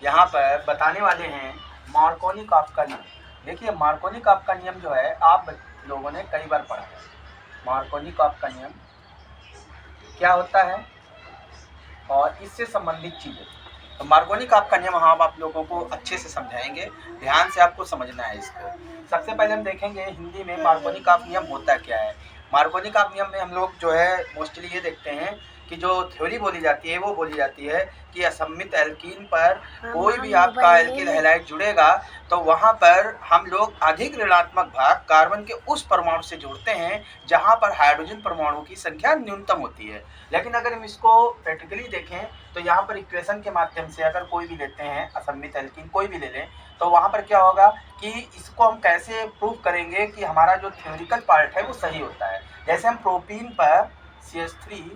यहाँ पर बताने वाले हैं मार्कोनी-काफ का नियम। देखिए मार्कोनी-काफ का नियम जो है आप लोगों ने कई बार पढ़ा है। मार्कोनी-काफ का नियम क्या होता है और इससे संबंधित चीज़ें। तो मार्कोनी-काफ का नियम हम आप लोगों को अच्छे से समझाएंगे, ध्यान से आपको समझना है इसको। सबसे पहले हम देखेंगे हिंदी में मार्कोनी-काफ नियम होता क्या है। मार्कोनी-काफ नियम में हम लोग जो है मोस्टली ये देखते हैं कि जो थ्योरी बोली जाती है वो बोली जाती है कि असममित एल्कीन पर कोई भी आपका एल्किल हैलाइड जुड़ेगा तो वहाँ पर हम लोग अधिक ऋणात्मक भाग कार्बन के उस परमाणु से जोड़ते हैं जहाँ पर हाइड्रोजन परमाणु की संख्या न्यूनतम होती है। लेकिन अगर हम इसको प्रैक्टिकली देखें तो यहाँ पर इक्वेशन के माध्यम से अगर कोई भी लेते हैं असममित एल्कीन कोई भी ले लें तो वहाँ पर क्या होगा कि इसको हम कैसे प्रूव करेंगे कि हमारा जो थ्योरिटिकल पार्ट है वो सही होता है। जैसे हम प्रोपीन पर CH3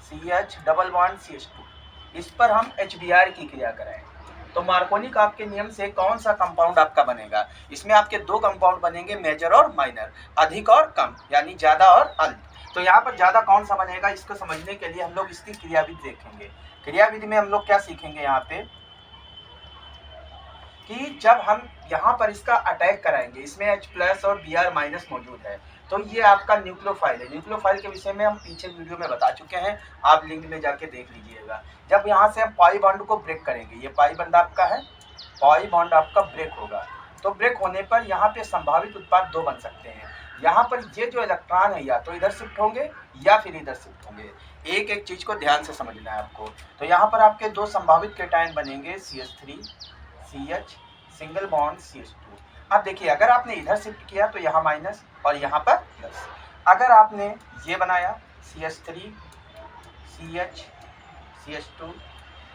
CH double bond CH2 इस पर हम HBr की क्रिया कराएं तो मार्कोनी-काफ के नियम से कौन सा कंपाउंड आपका बनेगा। इसमें आपके दो कंपाउंड बनेंगे, मेजर और माइनर, अधिक और कम, यानी ज्यादा और अल्प। तो यहाँ पर ज्यादा कौन सा बनेगा इसको समझने के लिए हम लोग इसकी क्रियाविधि देखेंगे। क्रियाविधि में हम लोग क्या सीखेंगे यहाँ पे कि जब हम यहाँ पर इसका अटैक कराएंगे, इसमें H+ और Br- मौजूद है तो ये आपका न्यूक्लियोफाइल है। न्यूक्लियोफाइल के विषय में हम पीछे वीडियो में बता चुके हैं, आप लिंक में जाके देख लीजिएगा। जब यहाँ से हम पाई बॉन्ड को ब्रेक करेंगे, ये पाई बॉन्ड आपका है, पाई बॉन्ड आपका ब्रेक होगा तो ब्रेक होने पर यहाँ पे संभावित उत्पाद दो बन सकते हैं। यहाँ पर ये जो इलेक्ट्रॉन है या तो इधर शिफ्ट होंगे या फिर इधर शिफ्ट होंगे। एक एक चीज को ध्यान से समझना है आपको। तो यहाँ पर आपके दो संभावित केटायन बनेंगे, CH3 CH single bond CH2। अब देखिए अगर आपने इधर शिफ्ट किया तो यहाँ माइनस और यहाँ पर प्लस। अगर आपने ये बनाया CH3 CH CH2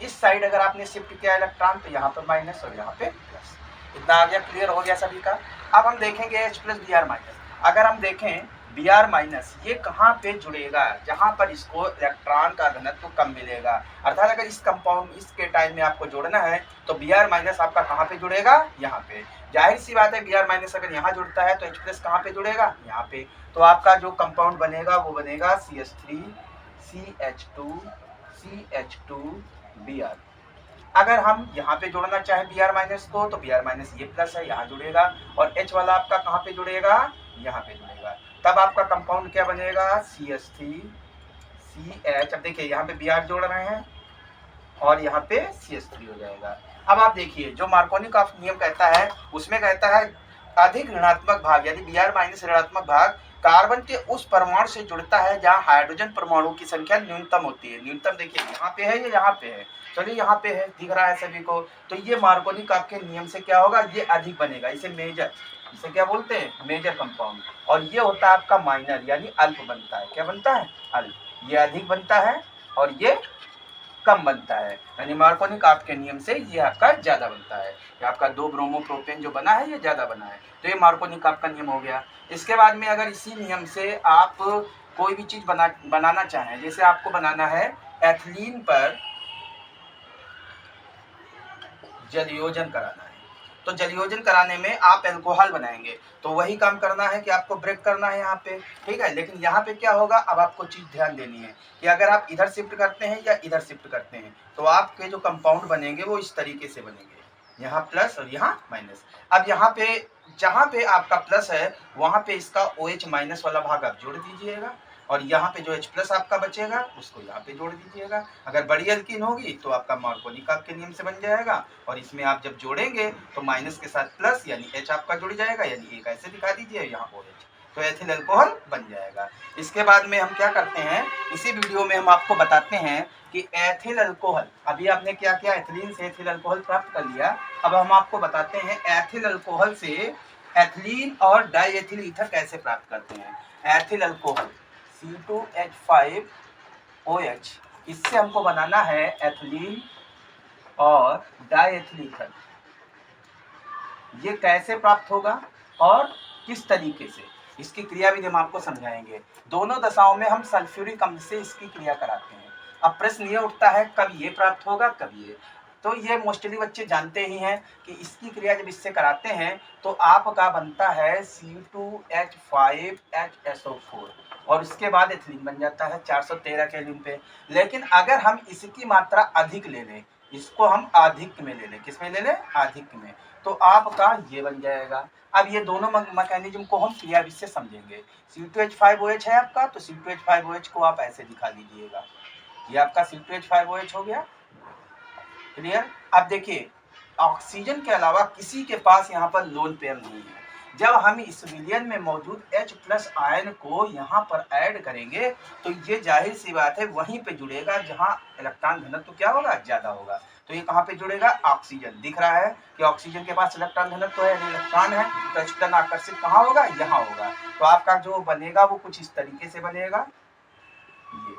इस साइड अगर आपने शिफ्ट किया इलेक्ट्रॉन तो यहाँ पर माइनस और यहाँ पे प्लस। इतना आ गया, क्लियर हो गया सभी का। अब हम देखेंगे H+ Br-। अगर हम देखें Br- ये कहाँ पे जुड़ेगा, जहाँ पर इसको इलेक्ट्रॉन का घनत्व कम मिलेगा। अर्थात अगर इस कंपाउंड इस केटायन में आपको जोड़ना है तो Br- आपका कहाँ पे जुड़ेगा, यहाँ पे। जाहिर सी बात है Br- अगर यहाँ जुड़ता है तो H+ कहाँ पे जुड़ेगा, यहाँ पे। तो आपका जो कंपाउंड बनेगा वो बनेगा CH3 CH2 CH2 Br। अगर हम यहाँ पे जोड़ना चाहें Br- को तो Br- ये प्लस है, यहाँ जुड़ेगा और H वाला आपका कहाँ पे जुड़ेगा, यहाँ पे जुड़ेगा। तब आपका कंपाउंड क्या बनेगा, CH3 CH। अब देखिए यहाँ पे Br जोड़ रहे हैं और यहाँ पे CH3 हो जाएगा। अब आप देखिए जो मार्कोनी-काफ नियम कहता है उसमें कहता है अधिक ऋणात्मक भाग यानी Br- ऋणात्मक भाग कार्बन के उस परमाणु से जुड़ता है जहाँ हाइड्रोजन परमाणु की संख्या न्यूनतम होती है। न्यूनतम देखिए यहाँ पे है या यहाँ पे है, चलिए यहाँ पे है, दिख रहा है सभी को। तो ये मार्कोनी-काफ के नियम से क्या होगा, ये अधिक बनेगा, इसे मेजर, इसे क्या बोलते हैं, मेजर कंपाउंड। और ये होता है आपका माइनर यानी अल्प बनता है। क्या बनता है, अल्प। ये अधिक बनता है और ये कम बनता है, यानी मार्कोनी-काफ के नियम से ये आपका ज्यादा बनता है। ये आपका 2 ब्रोमोप्रोपेन जो बना है ये ज्यादा बना है, तो ये मार्कोनी-काफ का नियम हो गया। इसके बाद में अगर इसी नियम से आप कोई भी चीज बनाना चाहें, जैसे आपको बनाना है एथिलीन पर जलयोजन कराना है तो जलयोजन कराने में आप अल्कोहल बनाएंगे तो वही काम करना है कि आपको ब्रेक करना है यहाँ पे, ठीक है। लेकिन यहाँ पे क्या होगा, अब आपको चीज ध्यान देनी है कि अगर आप इधर शिफ्ट करते हैं या इधर शिफ्ट करते हैं तो आपके जो कंपाउंड बनेंगे वो इस तरीके से बनेंगे, यहाँ प्लस और यहाँ माइनस। अब यहाँ पे जहाँ पे आपका प्लस है वहाँ पे इसका OH- वाला भाग आप जोड़ दीजिएगा और यहाँ पे जो H+ आपका बचेगा उसको यहाँ पे जोड़ दीजिएगा। अगर बड़ी एल्कीन होगी तो आपका मार्कोनी-काफ के नियम से बन जाएगा और इसमें आप जब जोड़ेंगे तो माइनस के साथ प्लस यानी H आपका जुड़ जाएगा, यानी एक ऐसे दिखा दीजिए यहाँ OH, तो एथिल अल्कोहल बन जाएगा। इसके बाद में हम क्या करते हैं, इसी वीडियो में हम आपको बताते हैं कि एथिल अल्कोहल, अभी आपने क्या किया, एथिलीन से एथिल अल्कोहल प्राप्त कर लिया। अब हम आपको बताते हैं एथिल अल्कोहल से एथिलीन और डाइएथिल ईथर कैसे प्राप्त करते हैं। एथिल अल्कोहल C2H5OH, इससे हमको बनाना है एथिलीन और डाइएथिल ईथर। ये कैसे प्राप्त होगा और किस तरीके से, इसकी क्रियाविधि हम आपको समझाएंगे। दोनों दशाओं में हम सल्फ्यूरिक अम्ल से इसकी क्रिया कराते हैं। अब प्रश्न ये उठता है कब ये प्राप्त होगा, कब ये, तो ये मोस्टली बच्चे जानते ही हैं कि इसकी क्रिया जब इससे कराते हैं तो आपका बनता है C2H5HSO4 और इसके बाद एथिलीन बन जाता है 413 केल्विन पे। लेकिन अगर हम इसकी मात्रा अधिक ले लें इसको हम आधिक्य में ले लें, किस में ले लें, आधिक्य में, तो आपका ये बन जाएगा। अब ये दोनों मैकेनिज्म को हम क्रियाविधि से समझेंगे। C2H5OH है आपका, तो C2H5OH को आप ऐसे दिखा दीजिएगा, ये आपका C2H5OH हो गया, क्लियर। अब देखिए ऑक्सीजन के अलावा किसी के पास यहाँ पर लोन पेयर नहीं है। जब हम इस विलयन में मौजूद H+ आयन को यहाँ पर ऐड करेंगे तो ये जाहिर सी बात है वहीं पे जुड़ेगा जहाँ इलेक्ट्रॉन घनत्व क्या होगा, ज्यादा होगा। तो ये कहाँ पे जुड़ेगा, ऑक्सीजन। दिख रहा है कि ऑक्सीजन के पास इलेक्ट्रॉन घनत्व है, इलेक्ट्रॉन है, तो H+ आकर्षित कहाँ होगा, यहाँ होगा। तो आपका जो बनेगा वो कुछ इस तरीके से बनेगा, ये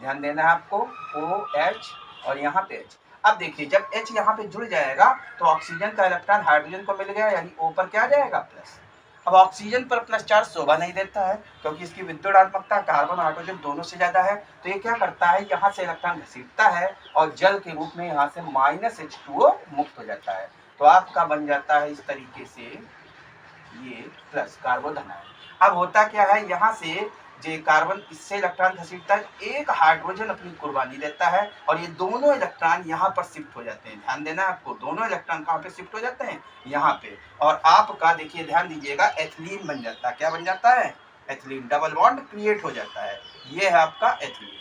ध्यान देना है आपको, OH और यहाँ पे H। अब देखिए जब H यहाँ पे जुड़ जाएगा तो ऑक्सीजन का इलेक्ट्रॉन हाइड्रोजन को मिल गया, यानी O पर क्या आ जाएगा, प्लस। अब ऑक्सीजन पर प्लस चार्ज शोभा नहीं देता है क्योंकि इसकी विद्युदात्मकता कार्बन हाइड्रोजन दोनों से ज्यादा है। तो ये क्या करता है, यहाँ से इलेक्ट्रॉन घसीटता है और जल के रूप में यहाँ से -H2O मुक्त हो जाता है। तो आपका बन जाता है इस तरीके से ये प्लस कार्बोधन आयन। अब होता क्या है, यहाँ से जो कार्बन इससे इलेक्ट्रॉन घसीटता है, एक हाइड्रोजन अपनी कुर्बानी देता है और ये दोनों इलेक्ट्रॉन यहाँ पर शिफ्ट हो जाते हैं। ध्यान देना आपको, दोनों इलेक्ट्रॉन कहाँ पे शिफ्ट हो जाते हैं, यहाँ पे। और आपका देखिए ध्यान दीजिएगा, एथिलीन बन जाता है। क्या बन जाता है, एथिलीन। डबल बॉन्ड क्रिएट हो जाता है, ये है आपका एथिलीन।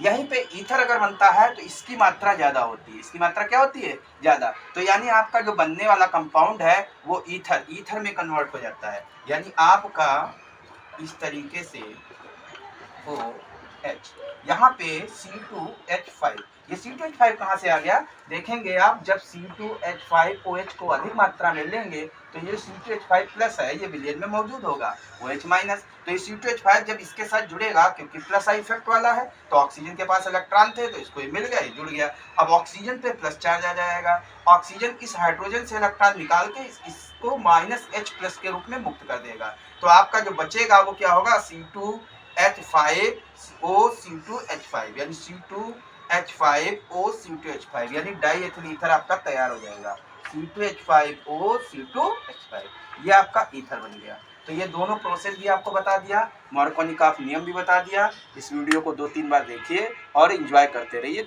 यहीं पे ईथर अगर बनता है तो इसकी मात्रा ज्यादा होती है, इसकी मात्रा क्या होती है, ज्यादा। तो यानी आपका जो बनने वाला कंपाउंड है वो ईथर में कन्वर्ट हो जाता है, यानी आपका इस तरीके से OH, यहाँ पे C2H5, ये C2H5 कहाँ से आ गया, देखेंगे आप, जब C2H5OH को अधिक मात्रा में लेंगे तो ये C2H5 प्लस है, ये विलयन में मौजूद होगा, OH माइनस। तो ये C2H5 जब इसके साथ जुड़ेगा, क्योंकि प्लस आई इफेक्ट वाला है, तो ऑक्सीजन के पास इलेक्ट्रॉन थे तो इसको ये मिल गया, जुड़ गया। अब ऑक्सीजन पे प्लस चार्ज आ जाएगा, ऑक्सीजन इस हाइड्रोजन से इलेक्ट्रॉन निकाल के इसको -H+ के रूप में मुक्त कर देगा। तो आपका जो बचेगा वो क्या होगा, C2H5OC2H5, यानी C2H5OC2H5, यानी डाई एथिल ईथर आपका तैयार हो जाएगा, C2H5OC2H5, ये आपका ईथर बन गया। तो ये दोनों प्रोसेस भी आपको बता दिया, मार्कोनिकॉफ नियम भी बता दिया। इस वीडियो को 2-3 बार देखिए और एंजॉय करते रहिए।